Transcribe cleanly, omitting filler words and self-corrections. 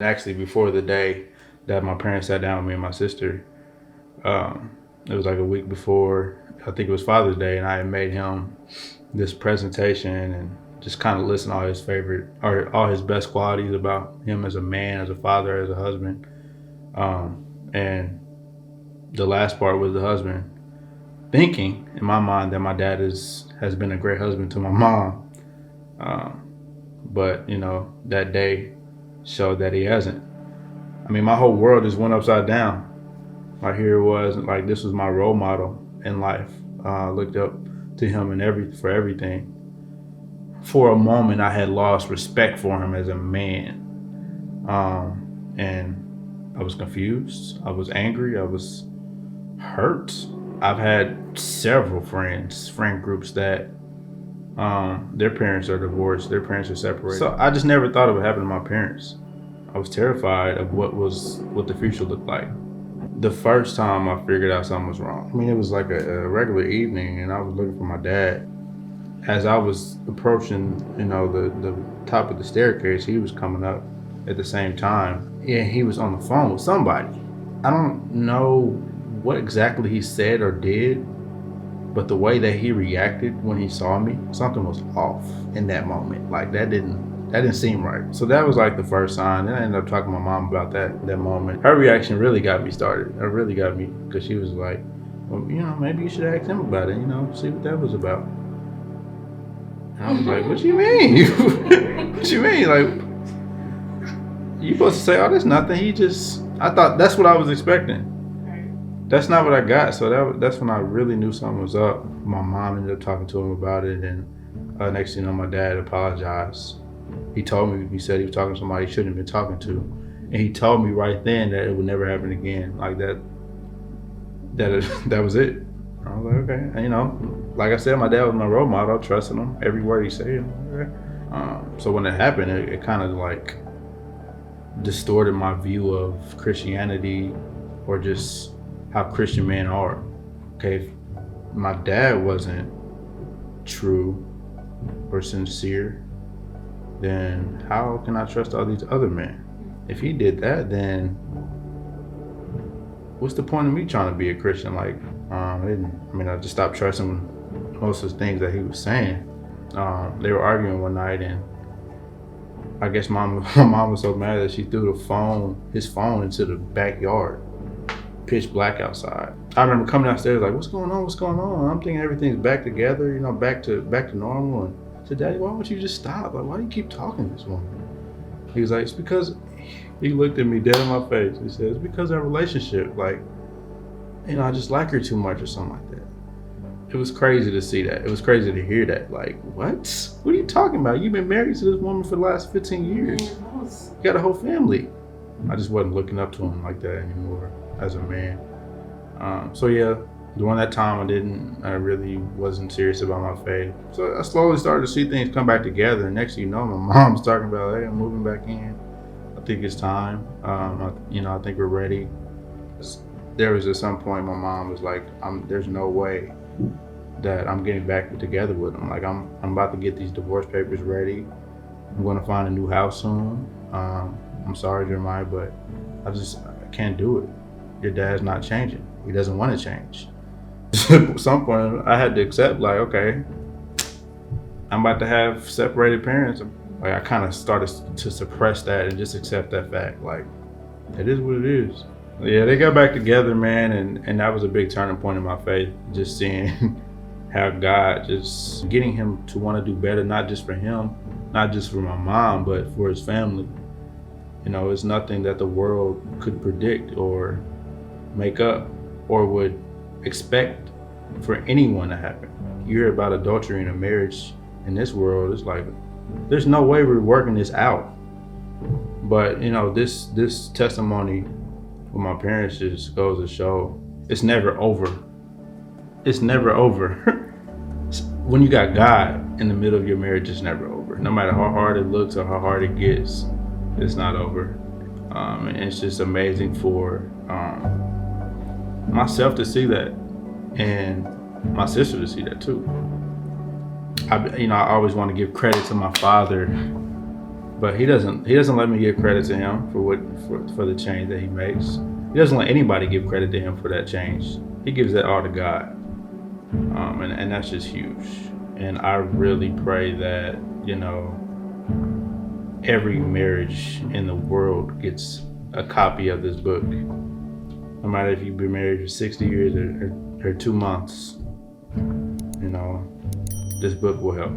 Actually, before the day that my parents sat down with me and my sister, it was like a week before, I think it was Father's Day, and I had made him this presentation and just kind of list all his favorite or all his best qualities about him as a man, as a father, as a husband. And the last part was the husband, thinking in my mind that my dad has been a great husband to my mom. But that day showed that he hasn't. I mean, my whole world just went upside down. Like, here it was, like, this was my role model in life. I looked up to him for everything. For a moment, I had lost respect for him as a man, and I was confused. I was angry. I was hurt. I've had several friend groups that their parents are divorced, their parents are separated. So I just never thought it would happen to my parents. I was terrified of what the future looked like. The first time I figured out something was wrong, I mean, it was like a regular evening, and I was looking for my dad. As I was approaching, the top of the staircase, he was coming up at the same time. Yeah, he was on the phone with somebody. I don't know what exactly he said or did, but the way that he reacted when he saw me, something was off in that moment. Like, that didn't seem right. So that was like the first sign. Then I ended up talking to my mom about that moment. Her reaction really got me started. It really got me, because she was like, well, maybe you should ask him about it, see what that was about. And I was like, what you mean? What you mean? Like, you supposed to say, oh, there's nothing. I thought that's what I was expecting. That's not what I got. So that's when I really knew something was up. My mom ended up talking to him about it, and next thing you know, my dad apologized. He said he was talking to somebody he shouldn't have been talking to, and he told me right then that it would never happen again. Like that was it. I was like, okay. And, like I said, my dad was my role model. I trusted him every word he said. Okay. So when it happened, it kind of like distorted my view of Christianity, or just how Christian men are. Okay, if my dad wasn't true or sincere, then how can I trust all these other men? If he did that, then what's the point of me trying to be a Christian? Like, I just stopped trusting most of the things that he was saying. They were arguing one night, and I guess my mom was so mad that she threw his phone into the backyard. Pitch black outside. I remember coming downstairs like, what's going on? I'm thinking everything's back together, back to normal. And I said, Daddy, why don't you just stop? Like, why do you keep talking to this woman? He was like, it's because, he looked at me dead in my face. He said, it's because of our relationship. Like, I just like her too much or something like that. It was crazy to see that. It was crazy to hear that. Like, what? What are you talking about? You've been married to this woman for the last 15 years. You got a whole family. I just wasn't looking up to him like that anymore as a man. So yeah, during that time, I really wasn't serious about my faith. So I slowly started to see things come back together. And next thing you know, my mom's talking about, hey, I'm moving back in. I think it's time. I think we're ready. There was at some point my mom was like, there's no way that I'm getting back together with him. Like, I'm about to get these divorce papers ready. I'm going to find a new house soon. I'm sorry, Jeremiah, but I can't do it. Your dad's not changing. He doesn't want to change. At some point, I had to accept, like, okay, I'm about to have separated parents. Like, I kind of started to suppress that and just accept that fact. Like, it is what it is. Yeah, they got back together, man, and that was a big turning point in my faith. Just seeing how God just getting him to want to do better, not just for him, not just for my mom, but for his family. It's nothing that the world could predict or make up or would expect for anyone to happen. You hear about adultery in a marriage in this world, it's like, there's no way we're working this out. But, this testimony with my parents just goes to show it's never over. It's never over. When you got God in the middle of your marriage, it's never over. No matter how hard it looks or how hard it gets, it's not over. And it's just amazing for myself to see that, and my sister to see that too. I always want to give credit to my father But he doesn't let me give credit to him for the change that he makes. He doesn't let anybody give credit to him for that change. He gives that all to God, and that's just huge. And I really pray that every marriage in the world gets a copy of this book. No matter if you've been married for 60 years or 2 months, this book will help.